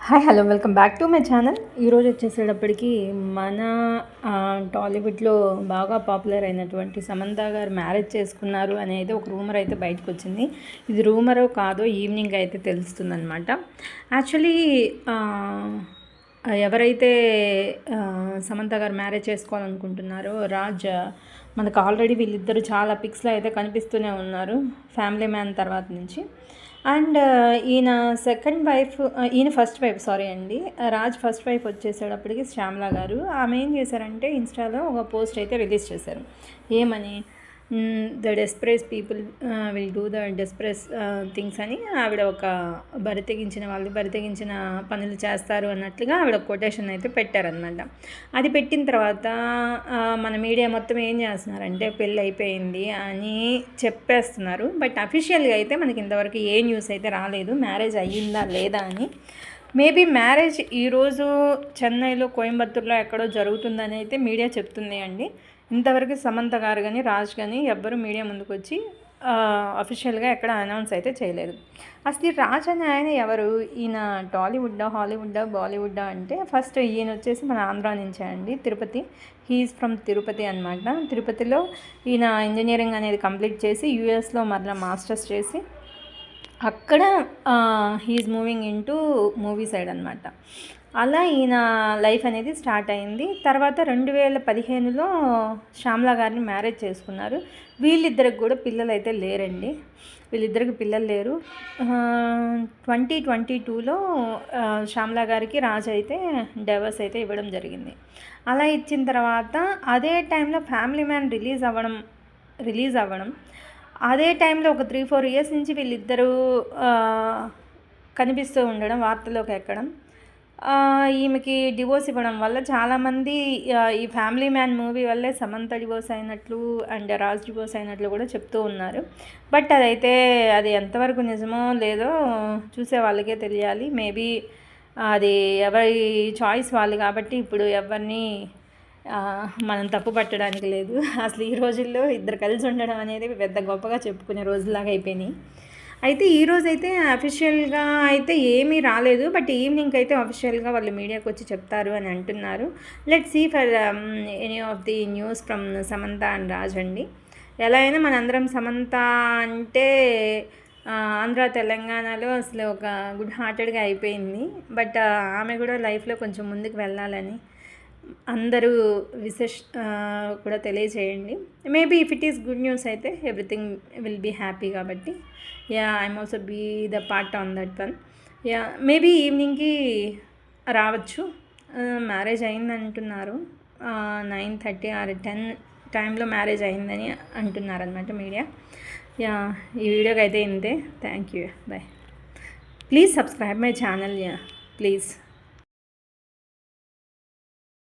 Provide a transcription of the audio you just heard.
Hi hello welcome back to my channel. ఈరోజు వచ్చేసేటప్పటికి మన టాలీవుడ్లో బాగా పాపులర్ అయినటువంటి సమంత గారు మ్యారేజ్ చేసుకున్నారు అనేది ఒక రూమర్ అయితే బయటకు వచ్చింది. ఇది రూమరో కాదో ఈవినింగ్ అయితే తెలుస్తుందన్నమాట. యాక్చువల్లీ ఎవరైతే సమంత గారు మ్యారేజ్ చేసుకోవాలనుకుంటున్నారో రాజ్, మనకు ఆల్రెడీ వీళ్ళిద్దరూ చాలా పిక్స్లో అయితే కనిపిస్తూనే ఉన్నారు ఫ్యామిలీ మ్యాన్ తర్వాత నుంచి. అండ్ ఈయన ఫస్ట్ వైఫ్ అండి. రాజ్ ఫస్ట్ వైఫ్ వచ్చేసేటప్పటికి శ్యామల గారు. ఆమె ఏం చేశారంటే ఇన్స్టాలో ఒక పోస్ట్ అయితే రిలీజ్ చేశారు. ఏమని, the desperate people will do the desperate things అని ఆవిడ ఒక బరితెగించిన పనులు చేస్తారు అన్నట్లుగా ఆవిడ కొటేషన్ అయితే పెట్టారనమాట. అది పెట్టిన తర్వాత మన మీడియా మొత్తం ఏం చేస్తున్నారంటే పెళ్ళి అయిపోయింది అని చెప్పేస్తున్నారు. బట్ అఫీషియల్గా అయితే మనకి ఇంతవరకు ఏ న్యూస్ అయితే రాలేదు మ్యారేజ్ అయ్యిందా లేదా అని. మేబీ మ్యారేజ్ ఈరోజు చెన్నైలో కోయంబత్తూరులో ఎక్కడో జరుగుతుందని అయితే మీడియా చెప్తుంది అండి. ఇంతవరకు సమంత గారు కానీ రాజ్ కానీ ఎవ్వరూ మీడియా ముందుకు వచ్చి అఫీషియల్గా ఎక్కడ అనౌన్స్ అయితే చేయలేదు. అసలు రాజ్ అని ఆయన ఎవరు? ఈయన టాలీవుడ్డా, హాలీవుడ్డా, బాలీవుడ్డా అంటే ఫస్ట్ ఈయన వచ్చేసి మన ఆంధ్రా నుంచే అండి, తిరుపతి. హీఈస్ ఫ్రమ్ తిరుపతి అనమాట. తిరుపతిలో ఈయన ఇంజనీరింగ్ అనేది కంప్లీట్ చేసి యూఎస్లో మరలా మాస్టర్స్ చేసి అక్కడ he's moving into movie side అనమాట. అలా ఈయన లైఫ్ అనేది స్టార్ట్ అయింది. తర్వాత 2015లో శ్యామల గారిని మ్యారేజ్ చేసుకున్నారు. వీళ్ళిద్దరికి కూడా పిల్లలు అయితే లేరండి. వీళ్ళిద్దరికి పిల్లలు లేరు. 2022లో శ్యామల గారికి రాజు అయితే డైవర్స్ అయితే ఇవ్వడం జరిగింది. అలా ఇచ్చిన తర్వాత అదే టైంలో ఫ్యామిలీ మ్యాన్ రిలీజ్ అవ్వడం అదే టైంలో ఒక 3-4 ఇయర్స్ నుంచి వీళ్ళిద్దరూ కనిపిస్తూ ఉండడం, వార్తలోకి ఎక్కడం, ఈమెకి డివోర్స్ ఇవ్వడం వల్ల చాలామంది ఈ ఫ్యామిలీ మ్యాన్ మూవీ వల్లే సమంత డివోర్స్ అయినట్లు అండ్ రాజ్ డివోర్స్ అయినట్లు కూడా చెప్తూ ఉన్నారు. బట్ అది ఎంతవరకు నిజమో లేదో చూసే వాళ్ళకే తెలియాలి. మేబీ అది ఎవరి చాయిస్ వాళ్ళు కాబట్టి ఇప్పుడు ఎవరిని మనం తప్పు పట్టడానికి లేదు. అసలు ఈ రోజుల్లో ఇద్దరు కలిసి ఉండడం అనేది పెద్ద గొప్పగా చెప్పుకునే రోజులాగా అయిపోయినాయి. అయితే ఈరోజైతే అఫీషియల్గా అయితే ఏమీ రాలేదు. బట్ ఈవినింగ్ అయితే అఫీషియల్గా వాళ్ళు మీడియాకి వచ్చి చెప్తారు అని అంటున్నారు. Let's see for any of the news from Samantha and Raj అండి. ఎలా అయినా మనందరం సమంత అంటే ఆంధ్ర తెలంగాణలో అసలు ఒక గుడ్ హార్టెడ్గా అయిపోయింది. బట్ ఆమె కూడా లైఫ్లో కొంచెం ముందుకు వెళ్ళాలని అందరూ కూడా తెలియజేయండి. Maybe if it is good news అయితే ఎవ్రీథింగ్ విల్ బీ హ్యాపీ కాబట్టి I'm also be the part on that one. Maybe ఈవినింగ్కి రావచ్చు. మ్యారేజ్ అయింది అంటున్నారు. 9:30 or 10 టైంలో మ్యారేజ్ అయిందని అంటున్నారనమాట మీడియా. ఈ వీడియోకి అయితే ఇంతే. Thank you. Bye. Please subscribe my channel. Please.